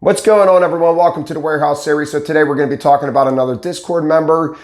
What's going on, everyone? Welcome to the Warehouse Series. So today we're going to be talking about another Discord member.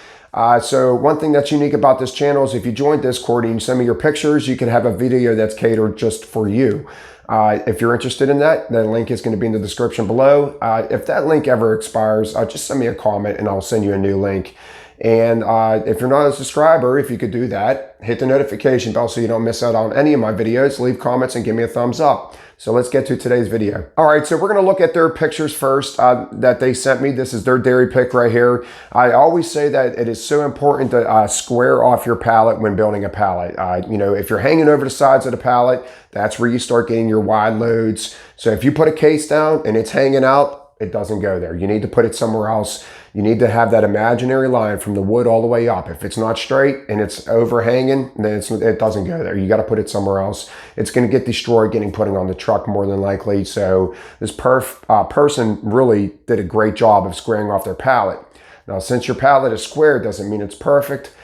So one thing that's unique about this channel is if you join Discord and you send me your pictures, you can have a video that's catered just for you. If you're interested in that, the link is going to be in the description below. If that link ever expires, just send me a comment and I'll send you a new link. And if you're not a subscriber, if you could do that, hit the notification bell so you don't miss out on any of my videos. Leave comments and give me a thumbs up. So let's get to today's video. All right, so we're gonna look at their pictures first that they sent me. This is their dairy pick right here. I always say that it is so important to square off your pallet when building a pallet. If you're hanging over the sides of the pallet, that's where you start getting your wide loads. So if you put a case down and it's hanging out, it doesn't go there. You need to put it somewhere else. You need to have that imaginary line from the wood all the way up. If it's not straight and it's overhanging, then it doesn't go there. You got to put it somewhere else. It's going to get destroyed getting put on the truck more than likely. So this person really did a great job of squaring off their pallet. Now, since your pallet is square, doesn't mean it's perfect.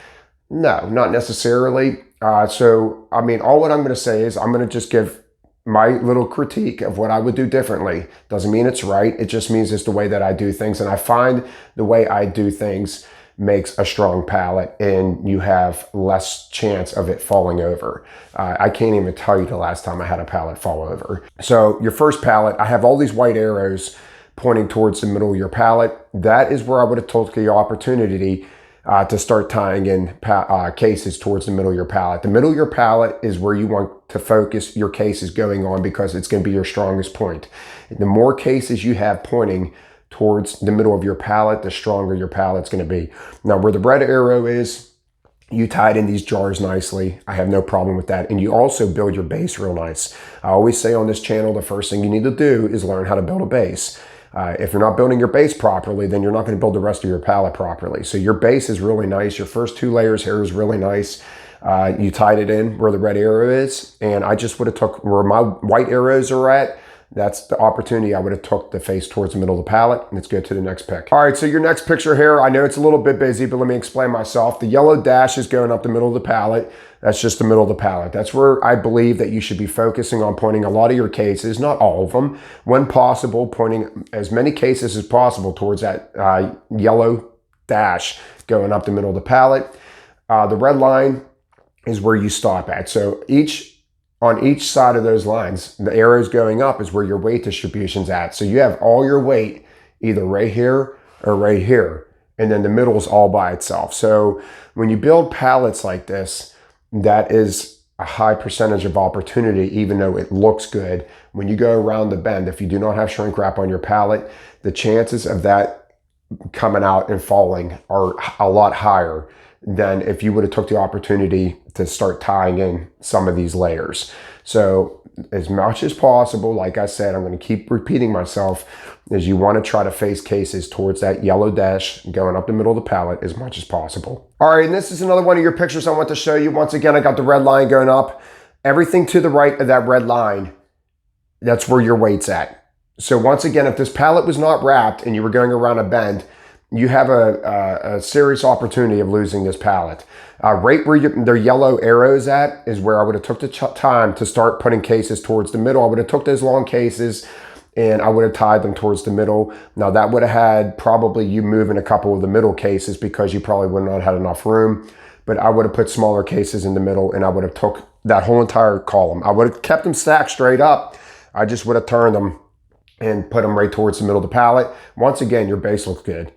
No, not necessarily. All what I'm going to say is I'm going to just give my little critique of what I would do differently. Doesn't mean it's right. It just means it's the way that I do things. And I find the way I do things makes a strong pallet and you have less chance of it falling over. I can't even tell you the last time I had a pallet fall over. So your first pallet, I have all these white arrows pointing towards the middle of your pallet. That is where I would have took the opportunity to start tying in cases towards the middle of your pallet. The middle of your pallet is where you want to focus your cases going on because it's going to be your strongest point. The more cases you have pointing towards the middle of your pallet, the stronger your pallet's going to be. Now, where the red arrow is, you tied in these jars nicely. I have no problem with that. And you also build your base real nice. I always say on this channel, the first thing you need to do is learn how to build a base. If you're not building your base properly, then you're not going to build the rest of your pallet properly. So your base is really nice. Your first two layers here is really nice. You tied it in where the red arrow is. And I just would have took where my white arrows are at. That's the opportunity I would have took the face towards the middle of the pallet. Let's go to the next pick. All right, so your next picture here, I know it's a little bit busy, but let me explain myself. The yellow dash is going up the middle of the pallet. That's just the middle of the pallet. That's where I believe that you should be focusing on pointing a lot of your cases, not all of them. When possible, pointing as many cases as possible towards that yellow dash going up the middle of the pallet. The red line is where you stop at. So on each side of those lines, the arrows going up is where your weight distribution's at. So you have all your weight either right here or right here. And then the middle is all by itself. So when you build pallets like this, that is a high percentage of opportunity, even though it looks good. When you go around the bend, if you do not have shrink wrap on your pallet, the chances of that coming out and falling are a lot higher than if you would have took the opportunity to start tying in some of these layers. So as much as possible, like I said, I'm going to keep repeating myself, is you want to try to face cases towards that yellow dash going up the middle of the pallet as much as possible. All right, and this is another one of your pictures I want to show you. Once again, I got the red line going up. Everything to the right of that red line, that's where your weight's at. So once again, if this pallet was not wrapped and you were going around a bend, you have a serious opportunity of losing this pallet. Right where their yellow arrows at is where I would have took the time to start putting cases towards the middle. I would have took those long cases and I would have tied them towards the middle. Now that would have had probably you moving a couple of the middle cases because you probably would not have had enough room. But I would have put smaller cases in the middle and I would have took that whole entire column. I would have kept them stacked straight up. I just would have turned them and put them right towards the middle of the pallet. Once again, your base looks good.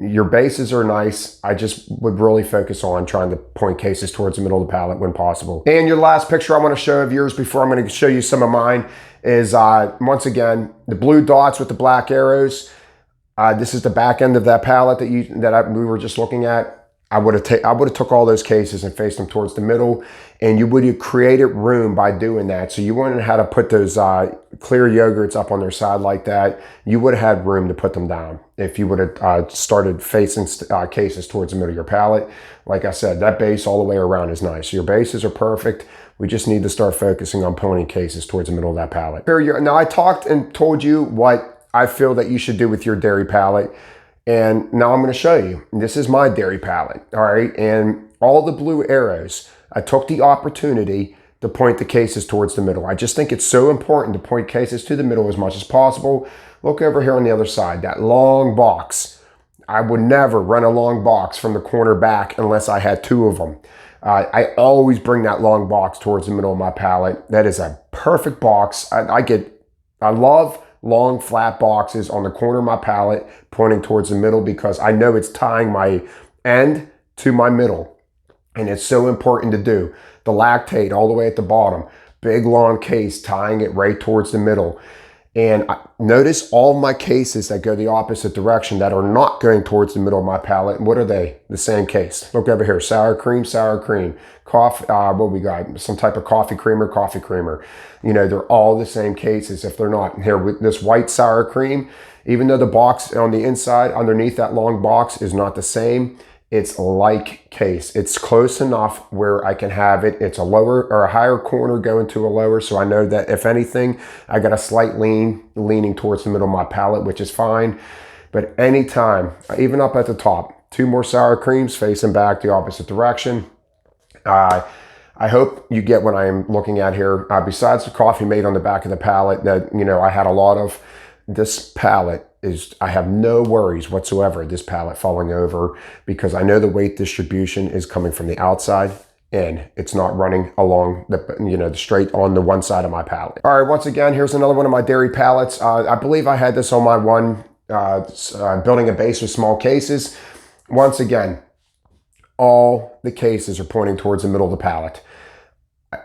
Your bases are nice. I just would really focus on trying to point cases towards the middle of the pallet when possible. And your last picture I want to show of yours before I'm going to show you some of mine is, once again, the blue dots with the black arrows. This is the back end of that pallet we were just looking at. I would have took all those cases and faced them towards the middle, and you would have created room by doing that. So you wouldn't have had to put those clear yogurts up on their side like that. You would have had room to put them down if you would have started facing cases towards the middle of your pallet. Like I said, that base all the way around is nice. Your bases are perfect. We just need to start focusing on pointing cases towards the middle of that pallet. Now I talked and told you what I feel that you should do with your dairy pallet. And now I'm going to show you. This is my dairy pallet, all right? And all the blue arrows, I took the opportunity to point the cases towards the middle. I just think it's so important to point cases to the middle as much as possible. Look over here on the other side, that long box. I would never run a long box from the corner back unless I had two of them. I always bring that long box towards the middle of my pallet. That is a perfect box. I love long flat boxes on the corner of my pallet pointing towards the middle because I know it's tying my end to my middle. And it's so important to do. The lactate all the way at the bottom, big long case, tying it right towards the middle. And notice all my cases that go the opposite direction that are not going towards the middle of my pallet. What are they? The same case. Look over here, sour cream, coffee, what we got? Some type of coffee creamer. You know, they're all the same cases if they're not. Here with this white sour cream, even though the box on the inside, underneath that long box is not the same, it's like case. It's close enough where I can have it. It's a lower or a higher corner going to a lower. So I know that if anything, I got a slight leaning towards the middle of my pallet, which is fine. But anytime, even up at the top, two more sour creams facing back the opposite direction. I hope you get what I am looking at here. Besides the coffee made on the back of the pallet that, you know, I had a lot of, this pallet I have no worries whatsoever, this pallet falling over, because I know the weight distribution is coming from the outside in. It's not running along the straight on the one side of my pallet. All right, once again, here's another one of my dairy pallets. I believe I had this on my one, building a base with small cases. Once again, all the cases are pointing towards the middle of the pallet.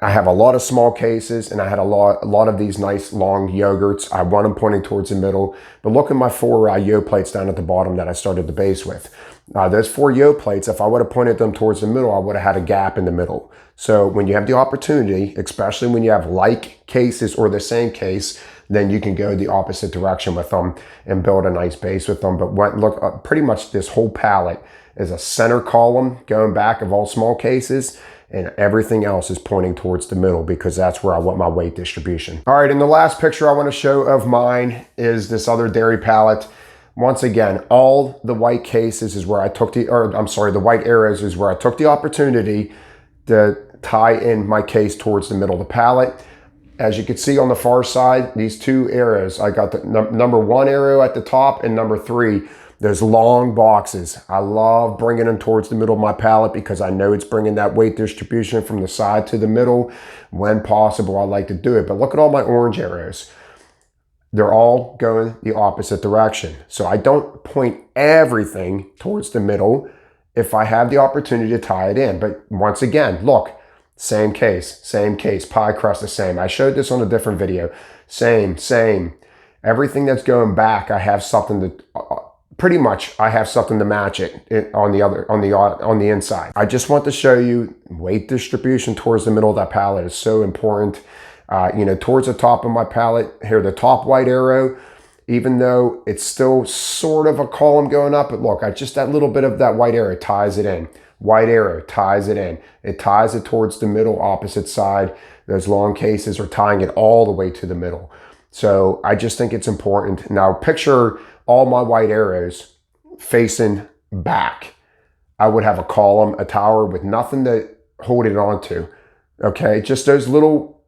I have a lot of small cases, and I had a lot of these nice long yogurts. I want them pointing towards the middle. But look at my 4 yo plates down at the bottom that I started the base with. Those 4 yo plates, if I would have pointed them towards the middle, I would have had a gap in the middle. So when you have the opportunity, especially when you have like cases or the same case, then you can go the opposite direction with them and build a nice base with them. But look, pretty much this whole pallet is a center column going back of all small cases, and everything else is pointing towards the middle because that's where I want my weight distribution. All right, and the last picture I want to show of mine is this other dairy pallet. Once again, all the white cases is where I took the white arrows is where I took the opportunity to tie in my case towards the middle of the pallet. As you can see on the far side, these 2 arrows, I got the number 1 arrow at the top and number 3. Those long boxes. I love bringing them towards the middle of my pallet because I know it's bringing that weight distribution from the side to the middle. When possible, I like to do it. But look at all my orange arrows. They're all going the opposite direction. So I don't point everything towards the middle if I have the opportunity to tie it in. But once again, look, same case, pie crust the same. I showed this on a different video. Same. Everything that's going back, I have something to... Pretty much, I have something to match it on the inside. I just want to show you weight distribution towards the middle of that pallet is so important. Towards the top of my pallet here, the top white arrow, even though it's still sort of a column going up, but look, just that little bit of that white arrow ties it in. White arrow ties it in. It ties it towards the middle opposite side. Those long cases are tying it all the way to the middle. So I just think it's important. Now picture all my white arrows facing back. I would have a column, a tower with nothing to hold it onto. Okay, just those little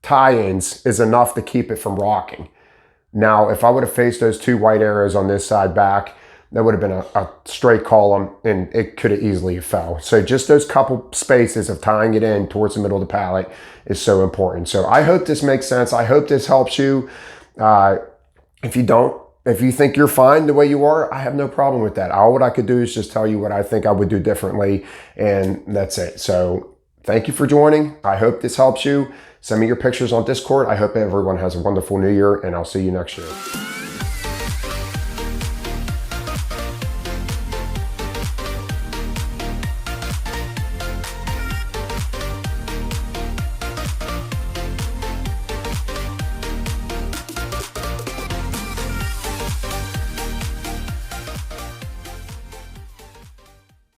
tie-ins is enough to keep it from rocking. Now, if I would have faced those 2 white arrows on this side back, that would have been a straight column and it could have easily fell. So just those couple spaces of tying it in towards the middle of the pallet is so important. So I hope this makes sense. I hope this helps you. If you don't, if you think you're fine the way you are, I have no problem with that. All what I could do is just tell you what I think I would do differently, and that's it. So thank you for joining. I hope this helps you. Send me your pictures on Discord. I hope everyone has a wonderful new year, and I'll see you next year.